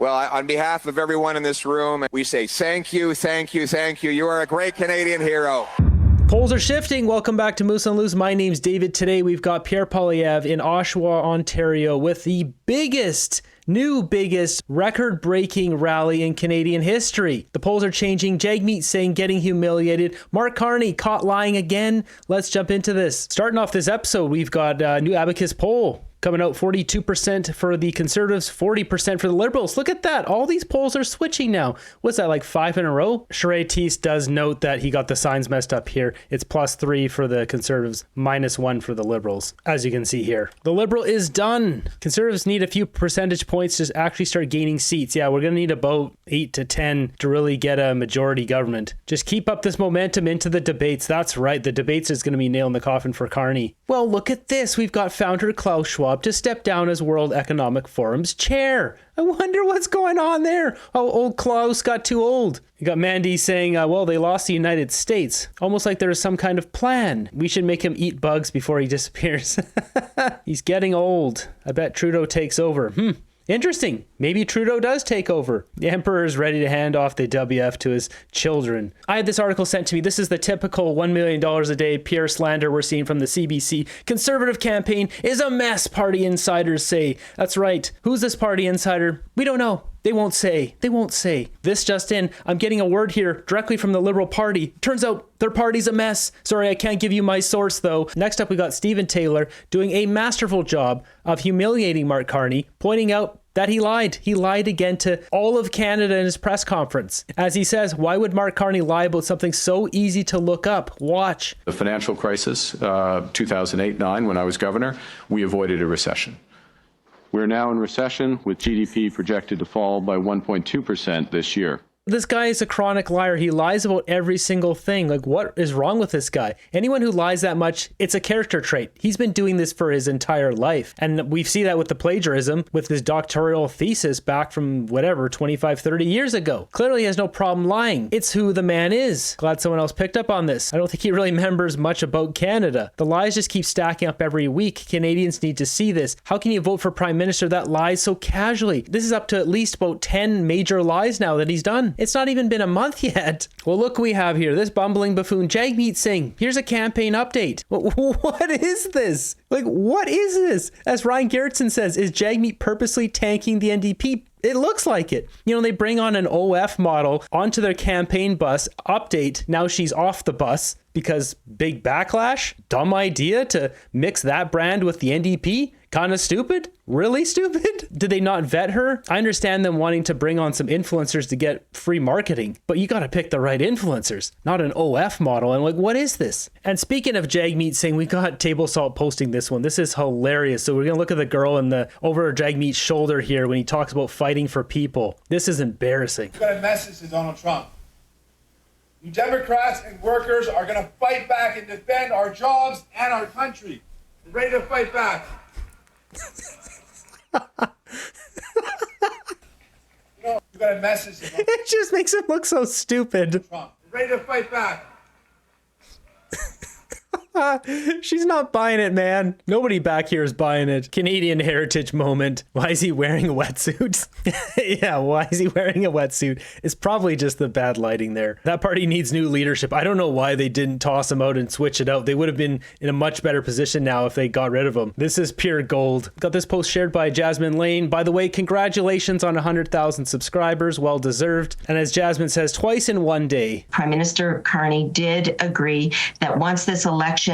Well, on behalf of everyone in this room, we say thank you, thank you, thank you. You are a great Canadian hero. Polls are shifting. Welcome back to Moose on Loose. My name's David. Today we've got Pierre Poilievre in Oshawa, Ontario with the biggest record-breaking rally in Canadian history. The polls are changing. Jagmeet saying getting humiliated. Mark Carney caught lying again. Let's jump into this. Starting off this episode, we've got a new Abacus poll coming out 42% for the Conservatives, 40% for the Liberals. Look at that. All these polls are switching now. What's that, like 5 in a row? Simieritsch does note that he got the signs messed up here. It's +3 for the Conservatives, -1 for the Liberals, as you can see here. The Liberal is done. Conservatives need a few percentage points to actually start gaining seats. Yeah, we're going to need about 8 to 10 to really get a majority government. Just keep up this momentum into the debates. That's right. The debates is going to be nail in the coffin for Carney. Well, look at this. We've got founder Klaus Schwab to step down as World Economic Forum's chair. I wonder what's going on there. Oh, old Klaus got too old. You got Mandy saying, well, they lost the United States. Almost like there is some kind of plan. We should make him eat bugs before he disappears. He's getting old. I bet Trudeau takes over. Interesting. Maybe Trudeau does take over. The Emperor is ready to hand off the WF to his children. I had this article sent to me. This is the typical $1 million a day Pierre slander we're seeing from the CBC. Conservative campaign is a mess, party insiders say. That's right. Who's this party insider? We don't know. They won't say. They won't say. This just in, I'm getting a word here directly from the Liberal Party. Turns out their party's a mess. Sorry, I can't give you my source though. Next up, we got Stephen Taylor doing a masterful job of humiliating Mark Carney, pointing out that he lied. He lied again to all of Canada in his press conference. As he says, why would Mark Carney lie about something so easy to look up? Watch. The financial crisis, 2008-9, when I was governor, we avoided a recession. We're now in recession with GDP projected to fall by 1.2% this year. This guy is a chronic liar. He lies about every single thing. Like, what is wrong with this guy? Anyone who lies that much, it's a character trait. He's been doing this for his entire life. And we see that with the plagiarism, with his doctoral thesis back from whatever, 25, 30 years ago. Clearly he has no problem lying. It's who the man is. Glad someone else picked up on this. I don't think he really remembers much about Canada. The lies just keep stacking up every week. Canadians need to see this. How can you vote for Prime Minister that lies so casually? This is up to at least about 10 major lies now that he's done. It's not even been a month yet. Well, look who we have here. This bumbling buffoon Jagmeet saying, here's a campaign update. What is this? Like, what is this? As Ryan Garrettson says, is Jagmeet purposely tanking the NDP? It looks like it. You know, they bring on an OF model onto their campaign bus. Update, now she's off the bus because big backlash? Dumb idea to mix that brand with the NDP? Kind of stupid? Really stupid? Did they not vet her? I understand them wanting to bring on some influencers to get free marketing, but you got to pick the right influencers, not an OF model. And like, what is this? And speaking of Jagmeet saying, we got Table Salt posting this one. This is hilarious. So we're going to look at the girl in the over Jagmeet's shoulder here when he talks about fighting for people. This is embarrassing. I've got a message to Donald Trump. You Democrats and workers are going to fight back and defend our jobs and our country. We're ready to fight back. You got a message. It just makes him look so stupid. Trump. We're ready to fight back. She's not buying it, man. Nobody back here is buying it. Canadian heritage moment. Why is he wearing a wetsuit? Yeah, why is he wearing a wetsuit? It's probably just the bad lighting there. That party needs new leadership. I don't know why they didn't toss him out and switch it out. They would have been in a much better position now if they got rid of him. This is pure gold. Got this post shared by Jasmine Lane. By the way, congratulations on 100,000 subscribers. Well deserved. And as Jasmine says, twice in one day. Prime Minister Carney did agree that once this election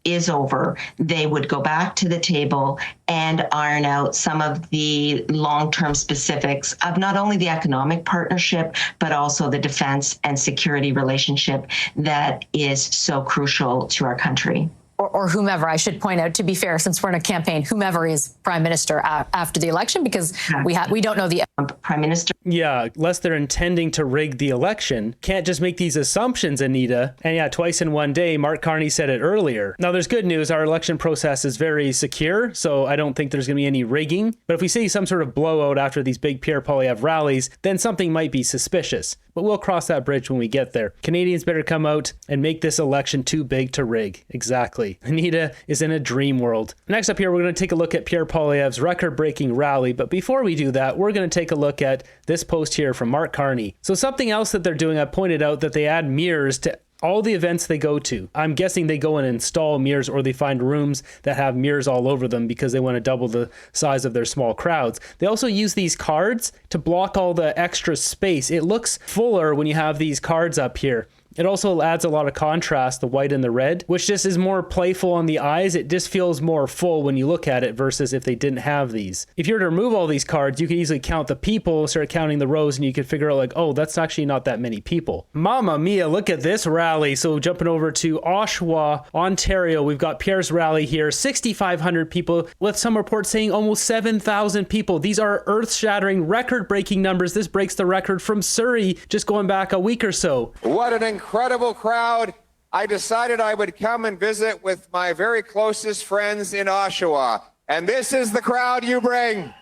is over, they would go back to the table and iron out some of the long-term specifics of not only the economic partnership, but also the defense and security relationship that is so crucial to our country. Or whomever. I should point out, to be fair, since we're in a campaign, whomever is prime minister after the election, because we don't know the prime minister. Yeah, unless they're intending to rig the election. Can't just make these assumptions, Anita. And yeah, twice in one day. Mark Carney said it earlier. Now, there's good news. Our election process is very secure, so I don't think there's going to be any rigging. But if we see some sort of blowout after these big Pierre Poilievre rallies, then something might be suspicious. but we'll cross that bridge when we get there. Canadians better come out and make this election too big to rig. Exactly. Anita is in a dream world. Next up here, we're going to take a look at Pierre Poilievre's record-breaking rally, but before we do that, we're going to take a look at this post here from Mark Carney. So something else that they're doing, I pointed out that they add mirrors to all the events they go to. I'm guessing they go and install mirrors, or they find rooms that have mirrors all over them because they want to double the size of their small crowds. They also use these cards to block all the extra space. It looks fuller when you have these cards up here. It also adds a lot of contrast, the white and the red, which just is more playful on the eyes. It just feels more full when you look at it versus if they didn't have these. If you were to remove all these cards, you could easily count the people, start counting the rows, and you could figure out like, oh, that's actually not that many people. Mamma mia, look at this rally. So jumping over to Oshawa, Ontario, we've got Pierre's rally here, 6,500 people, with some reports saying almost 7,000 people. These are earth-shattering, record-breaking numbers. This breaks the record from Surrey just going back a week or so. What an incredible crowd. I decided I would come and visit with my very closest friends in Oshawa. And this is the crowd you bring.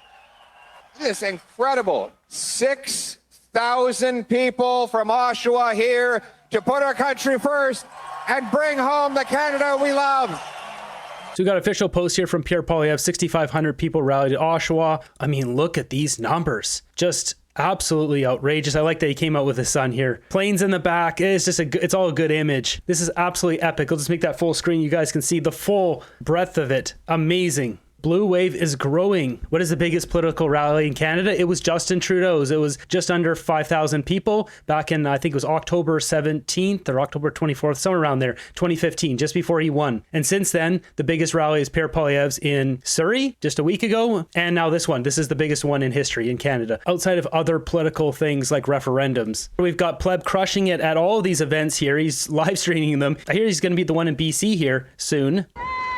This is incredible. 6,000 people from Oshawa here to put our country first and bring home the Canada we love. So we got official post here from Pierre Poilievre, 6,500 people rallied at Oshawa. I mean, look at these numbers. Just absolutely outrageous. I like that he came out with his son here. Planes in the back. It's just it's all a good image. This is absolutely epic. I'll just make that full screen. You guys can see the full breadth of it. Amazing. Blue wave is growing. What is the biggest political rally in Canada? It was Justin Trudeau's. It was just under 5,000 people back in, I think it was October 17th or October 24th, somewhere around there, 2015, just before he won. And since then, the biggest rally is Pierre Poilievre's in Surrey just a week ago. And now this one. This is the biggest one in history in Canada, outside of other political things like referendums. We've got Pleb crushing it at all these events here. He's live streaming them. I hear he's going to be the one in BC here soon.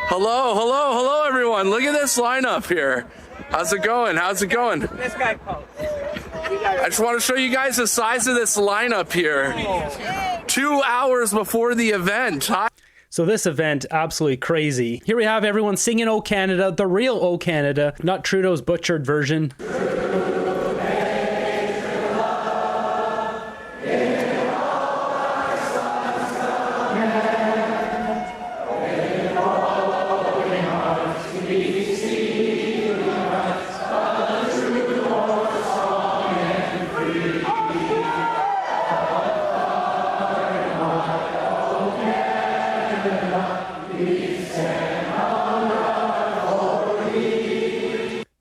Hello, everyone. Look at this lineup here. How's it going? This guy posts. I just want to show you guys the size of this lineup here. 2 hours before the event. So this event, absolutely crazy. Here we have everyone singing "O Canada," the real "O Canada," not Trudeau's butchered version.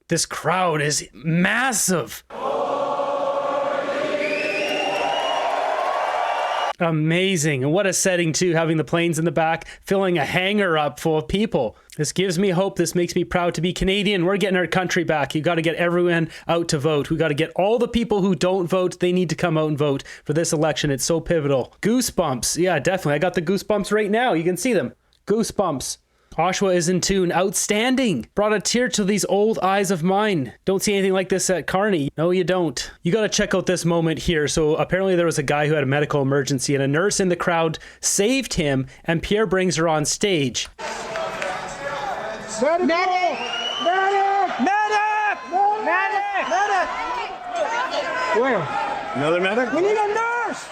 This crowd is massive. Amazing. And what a setting too, having the planes in the back, filling a hangar up full of people. This gives me hope. This makes me proud to be Canadian. We're getting our country back. You got to get everyone out to vote. We got to get all the people who don't vote. They need to come out and vote for this election. It's so pivotal. Goosebumps. Yeah, definitely. I got the goosebumps right now. You can see them. Goosebumps. Oshawa is in tune. Outstanding. Brought a tear to these old eyes of mine. Don't see anything like this at Carney. No, you don't. You got to check out this moment here. So apparently there was a guy who had a medical emergency and a nurse in the crowd saved him, and Pierre brings her on stage. Medic! Medic! Medic! Medic! Medic! Where? Another medic? We need a nurse!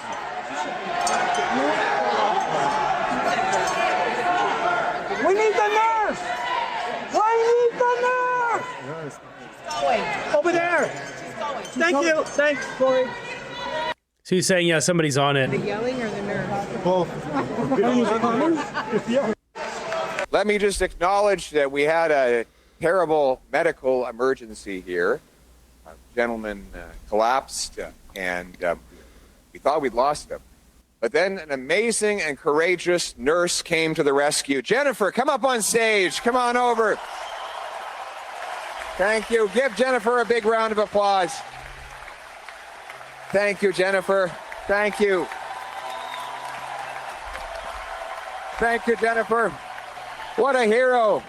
We need the nurse! I need the nurse! She's going. Over there! She's going. Thank you. Thanks, Corey. So he's saying, yeah, somebody's on it. The yelling or the nurse? Both. Let me just acknowledge that we had a terrible medical emergency here. A gentleman collapsed and we thought we'd lost him. But then an amazing and courageous nurse came to the rescue. Jennifer, come up on stage. Come on over. Thank you. Give Jennifer a big round of applause. Thank you, Jennifer. Thank you. Thank you, Jennifer. What a hero.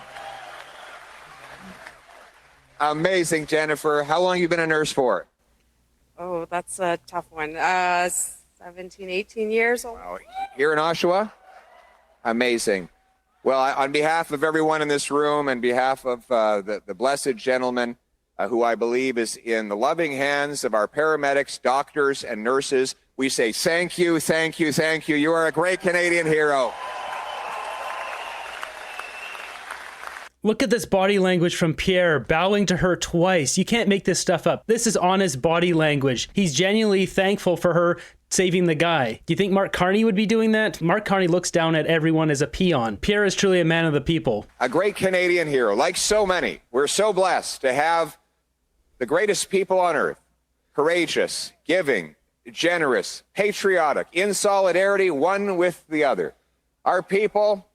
Amazing, Jennifer. How long have you been a nurse for? Oh, that's a tough one. 17, 18 years old. Wow. Here in Oshawa? Amazing. Well, on behalf of everyone in this room and behalf of the blessed gentleman who I believe is in the loving hands of our paramedics, doctors, and nurses, we say thank you, thank you, thank you. You are a great Canadian hero. Look at this body language from Pierre, bowing to her twice. You can't make this stuff up. This is honest body language. He's genuinely thankful for her saving the guy. Do you think Mark Carney would be doing that? Mark Carney looks down at everyone as a peon. Pierre is truly a man of the people. A great Canadian hero. Like so many, we're so blessed to have the greatest people on earth. Courageous, giving, generous, patriotic, in solidarity, one with the other. Our people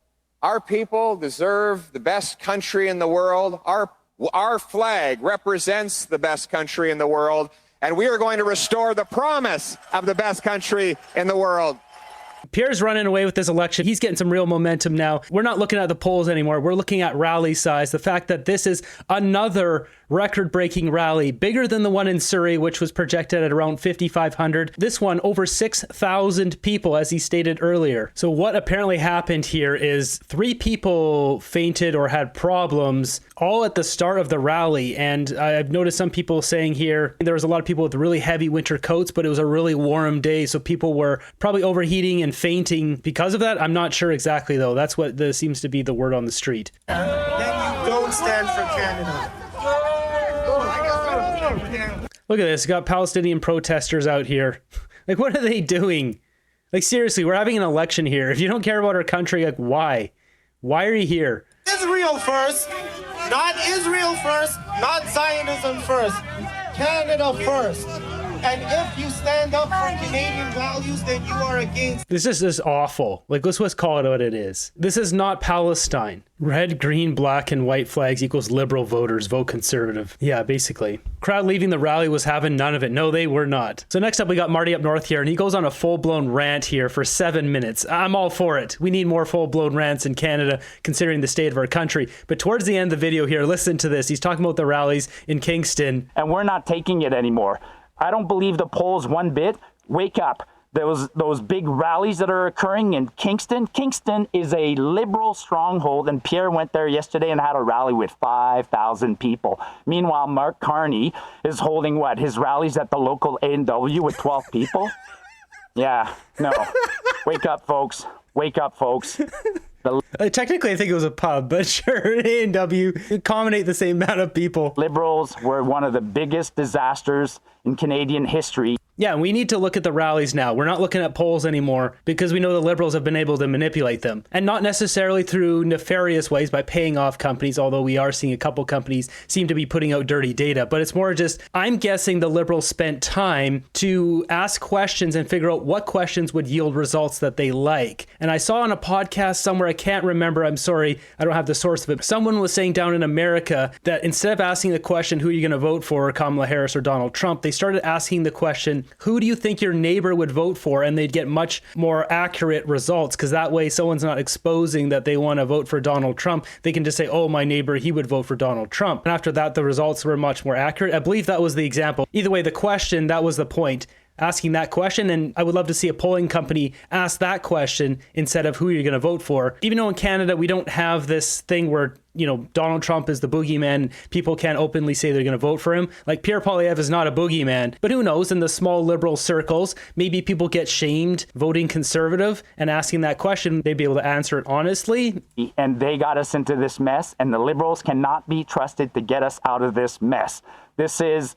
deserve the best country in the world. Our flag represents the best country in the world, and we are going to restore the promise of the best country in the world. Pierre's running away with this election. He's getting some real momentum now. We're not looking at the polls anymore. We're looking at rally size. The fact that this is another record-breaking rally, bigger than the one in Surrey, which was projected at around 5,500. This one, over 6,000 people, as he stated earlier. So what apparently happened here is 3 people fainted or had problems all at the start of the rally. And I've noticed some people saying here, there was a lot of people with really heavy winter coats, but it was a really warm day. So people were probably overheating and fainting because of that. I'm not sure exactly, though. That's what seems to be the word on the street. Then you don't stand for Canada. Look at this. Got Palestinian protesters out here. Like, what are they doing? Like, seriously, we're having an election here. If you don't care about our country, like, why? Why are you here? Israel first, not Israel first, not Zionism first. Canada first. And if you stand up for Canadian values, then you are against. This is just awful. Like, let's just call it what it is. This is not Palestine. Red, green, black, and white flags equals liberal voters. Vote conservative. Yeah, basically. Crowd leaving the rally was having none of it. No, they were not. So next up, we got Marty up north here, and he goes on a full-blown rant here for 7 minutes. I'm all for it. We need more full-blown rants in Canada, considering the state of our country. But towards the end of the video here, listen to this. He's talking about the rallies in Kingston. And we're not taking it anymore. I don't believe the polls one bit. Wake up. Those big rallies that are occurring in Kingston. Kingston is a liberal stronghold, and Pierre went there yesterday and had a rally with 5,000 people. Meanwhile, Mark Carney is holding what? His rallies at the local A&W with 12 people? Yeah, no. Wake up, folks. Wake up, folks. Technically, I think it was a pub, but sure, A&W accommodate the same amount of people. Liberals were one of the biggest disasters in Canadian history. Yeah, we need to look at the rallies now. We're not looking at polls anymore because we know the Liberals have been able to manipulate them. And not necessarily through nefarious ways by paying off companies, although we are seeing a couple companies seem to be putting out dirty data. But it's more just, I'm guessing the Liberals spent time to ask questions and figure out what questions would yield results that they like. And I saw on a podcast somewhere, I can't remember, I'm sorry, I don't have the source of it. Someone was saying down in America that instead of asking the question, who are you going to vote for, Kamala Harris or Donald Trump, they started asking the question, who do you think your neighbor would vote for? And they'd get much more accurate results, because that way someone's not exposing that they want to vote for Donald Trump. They can just say, oh, my neighbor, he would vote for Donald Trump. And after that, the results were much more accurate. I believe that was the example. Either way, the question, that was the point. Asking that question, and I would love to see a polling company ask that question instead of who you're going to vote for. Even though in Canada we don't have this thing where, you know, Donald Trump is the boogeyman, people can't openly say they're going to vote for him. Like, Pierre Poilievre is not a boogeyman, but who knows, in the small liberal circles, maybe people get shamed voting conservative, and asking that question, they'd be able to answer it honestly. And they got us into this mess, and the Liberals cannot be trusted to get us out of this mess. This is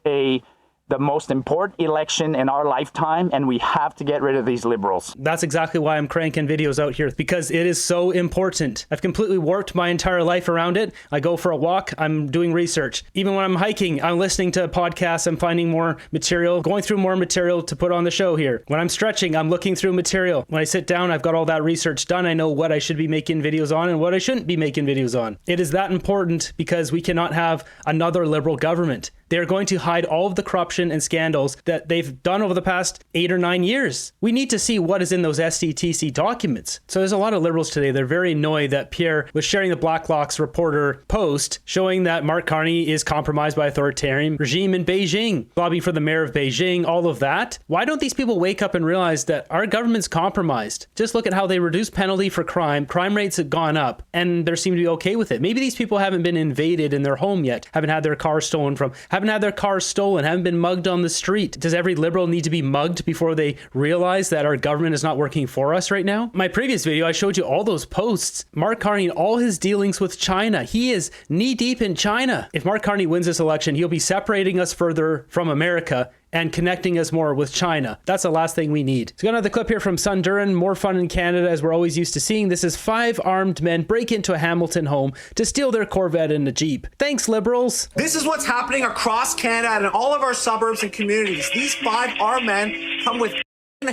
the most important election in our lifetime, and we have to get rid of these Liberals. That's exactly why I'm cranking videos out here, because it is so important. I've completely warped my entire life around it. I go for a walk, I'm doing research. Even when I'm hiking, I'm listening to podcasts, I'm finding more material, going through more material to put on the show here. When I'm stretching, I'm looking through material. When I sit down, I've got all that research done. I know what I should be making videos on and what I shouldn't be making videos on. It is that important because we cannot have another Liberal government. They're going to hide all of the corruption and scandals that they've done over the past 8 or 9 years. We need to see what is in those SDTC documents. So there's a lot of Liberals today. They're very annoyed that Pierre was sharing the Blacklocks reporter post showing that Mark Carney is compromised by authoritarian regime in Beijing, lobbying for the mayor of Beijing, all of that. Why don't these people wake up and realize that our government's compromised? Just look at how they reduce penalty for crime. Crime rates have gone up, and they seem to be okay with it. Maybe these people haven't been invaded in their home yet, haven't had their car stolen from, haven't had their cars stolen, haven't been mugged on the street. Does every liberal need to be mugged before they realize that our government is not working for us right now? My previous video, I showed you all those posts. Mark Carney and all his dealings with China. He is knee deep in China. If Mark Carney wins this election, he'll be separating us further from America and connecting us more with China. That's the last thing we need. So got another clip here from Sunduran. More fun in Canada, as we're always used to seeing. This is 5 armed men break into a Hamilton home to steal their Corvette and a Jeep. Thanks, Liberals. This is what's happening across Canada and in all of our suburbs and communities. These 5 armed men come with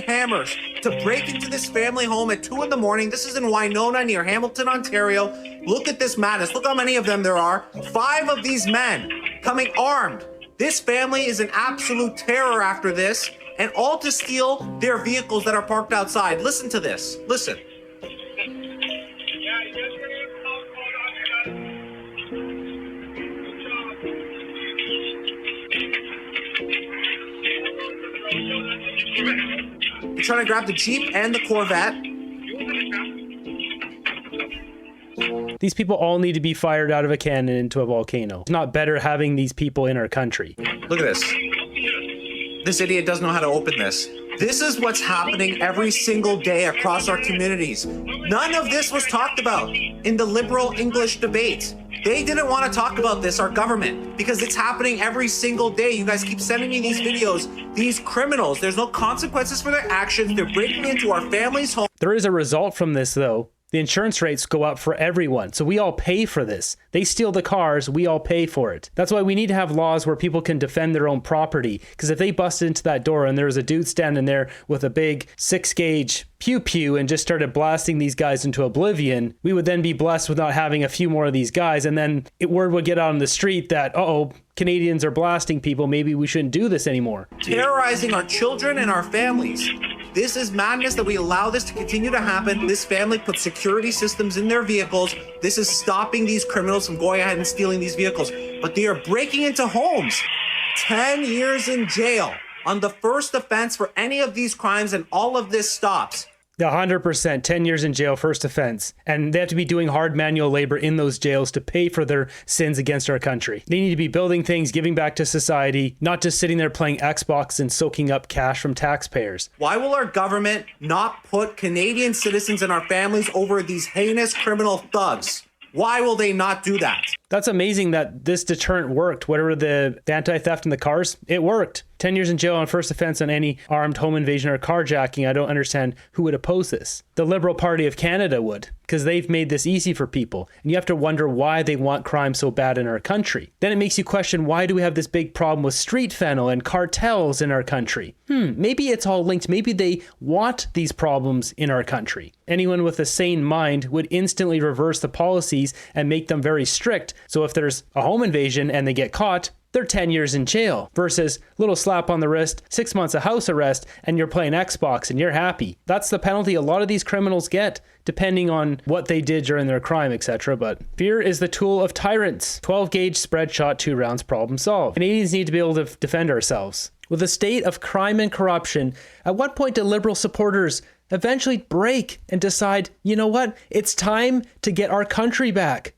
hammers to break into this family home at 2 in the morning. This is in Winona near Hamilton, Ontario. Look at this madness. Look how many of them there are. 5 of these men coming armed. This family is in absolute terror after this, and all to steal their vehicles that are parked outside. Listen to this. Listen. They're trying to grab the Jeep and the Corvette. These people all need to be fired out of a cannon into a volcano. It's not better having these people in our country. Look at this. This idiot doesn't know how to open this. This is what's happening every single day across our communities. None of this was talked about in the liberal English debate. They didn't want to talk about this, our government, because it's happening every single day. You guys keep sending me these videos. These criminals, there's no consequences for their actions. They're breaking into our families' home. There is a result from this, though. The insurance rates go up for everyone, so we all pay for this. They steal the cars, we all pay for it. That's why we need to have laws where people can defend their own property, because if they busted into that door and there was a dude standing there with a big 6-gauge pew-pew and just started blasting these guys into oblivion, we would then be blessed with not having a few more of these guys, and then word would get out on the street that, uh-oh, Canadians are blasting people, maybe we shouldn't do this anymore. Terrorizing our children and our families. This is madness that we allow this to continue to happen. This family put security systems in their vehicles. This is stopping these criminals from going ahead and stealing these vehicles. But they are breaking into homes. 10 years in jail on the first offense for any of these crimes, and all of this stops. 100%, 10 years in jail, first offense. And they have to be doing hard manual labor in those jails to pay for their sins against our country. They need to be building things, giving back to society, not just sitting there playing Xbox and soaking up cash from taxpayers. Why will our government not put Canadian citizens and our families over these heinous criminal thugs? Why will they not do that? That's amazing that this deterrent worked. Whatever the anti-theft in the cars, it worked. 10 years in jail on first offense on any armed home invasion or carjacking. I don't understand who would oppose this. The Liberal Party of Canada would, because they've made this easy for people. And you have to wonder why they want crime so bad in our country. Then it makes you question, why do we have this big problem with street fentanyl and cartels in our country? Maybe it's all linked. Maybe they want these problems in our country. Anyone with a sane mind would instantly reverse the policies and make them very strict. So if there's a home invasion and they get caught, they're 10 years in jail versus little slap on the wrist, 6 months of house arrest, and you're playing Xbox and you're happy. That's the penalty a lot of these criminals get, depending on what they did during their crime, etc. But fear is the tool of tyrants. 12-gauge spread shot, 2 rounds, problem solved. Canadians need to be able to defend ourselves. With a state of crime and corruption, at what point do Liberal supporters eventually break and decide, you know what, it's time to get our country back?